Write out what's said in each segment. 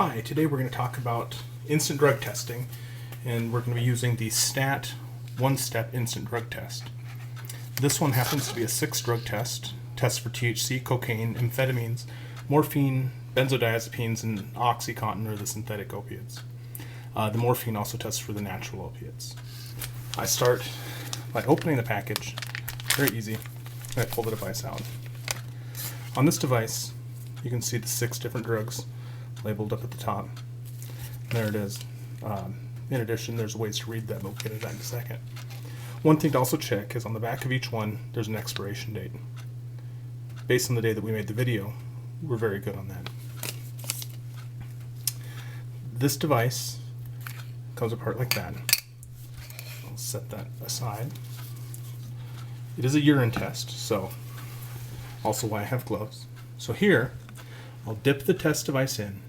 Hi, today we're going to talk about instant drug testing, and we're going to be using the STAT one-step instant drug test. This one happens to be a 6-drug test, tests for THC, cocaine, amphetamines, morphine, benzodiazepines, and OxyContin, or the synthetic opiates. The morphine also tests for the natural opiates. I start by opening the package, very easy, and I pull the device out. On this device, you can see the 6 different drugs labeled up at the top. And there it is. In addition, there's ways to read that, but we'll get into that in a second. One thing to also check is on the back of each one, there's an expiration date. Based on the day that we made the video, we're very good on that. This device comes apart like that. I'll set that aside. It is a urine test, so also why I have gloves. So here, I'll dip the test device in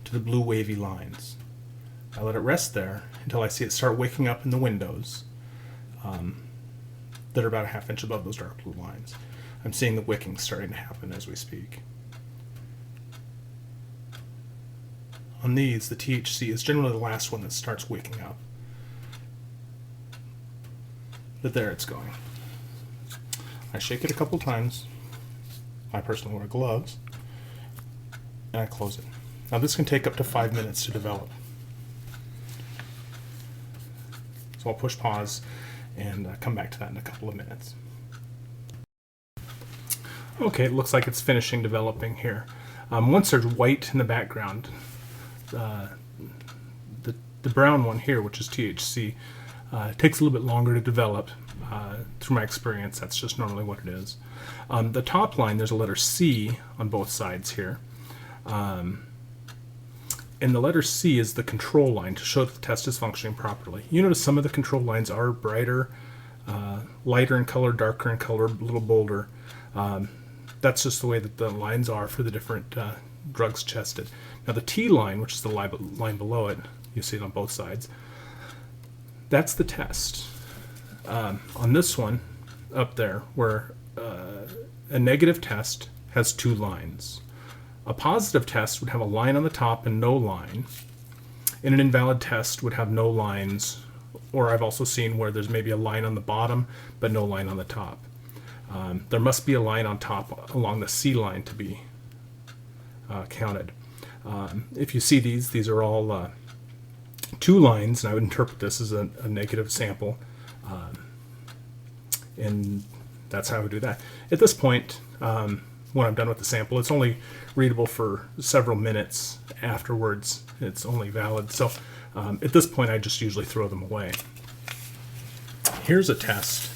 to the blue wavy lines. I let it rest there until I see it start waking up in the windows that are about a half inch above those dark blue lines. I'm seeing the wicking starting to happen as we speak. On these, the THC is generally the last one that starts waking up. But there it's going. I shake it a couple times. I personally wear gloves. And I close it. Now this can take up to 5 minutes to develop. So I'll push pause and come back to that in a couple of minutes. Okay, it looks like it's finishing developing here. Once there's white in the background, the brown one here, which is THC, takes a little bit longer to develop. Through my experience, that's just normally what it is. The top line, there's a letter C on both sides here. And the letter C is the control line to show that the test is functioning properly. You notice some of the control lines are brighter, lighter in color, darker in color, a little bolder. That's just the way that the lines are for the different drugs tested. Now the T line, which is the line below it, you see it on both sides, that's the test. On this one, up there, where a negative test has 2 lines. A positive test would have a line on the top and no line, and an invalid test would have no lines, or I've also seen where there's maybe a line on the bottom but no line on the top. There must be a line on top along the C line to be counted. If you see these are all 2 lines, and I would interpret this as a negative sample, and that's how I would do that. At this point, when I'm done with the sample, it's only readable for several minutes afterwards. It's only valid. So at this point, I just usually throw them away. Here's a test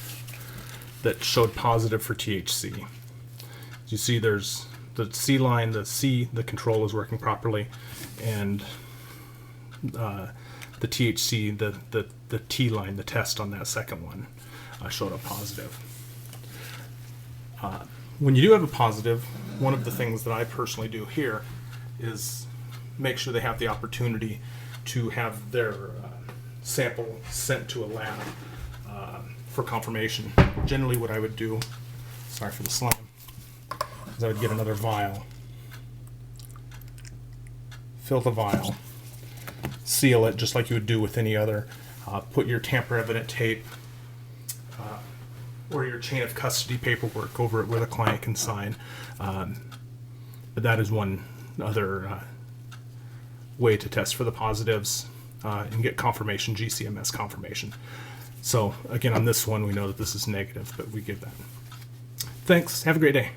that showed positive for THC. As you see, there's the C line, the control is working properly, and the THC, the T line, the test on that second one, showed a positive. When you do have a positive, one of the things that I personally do here is make sure they have the opportunity to have their sample sent to a lab for confirmation. Generally what I would do, sorry for the slime, is I would get another vial, fill the vial, seal it just like you would do with any other, put your tamper-evident tape or your chain of custody paperwork over it where the client can sign. But that is one other way to test for the positives and get confirmation, GCMS confirmation. So again, on this one, we know that this is negative, but we give that. Thanks. Have a great day.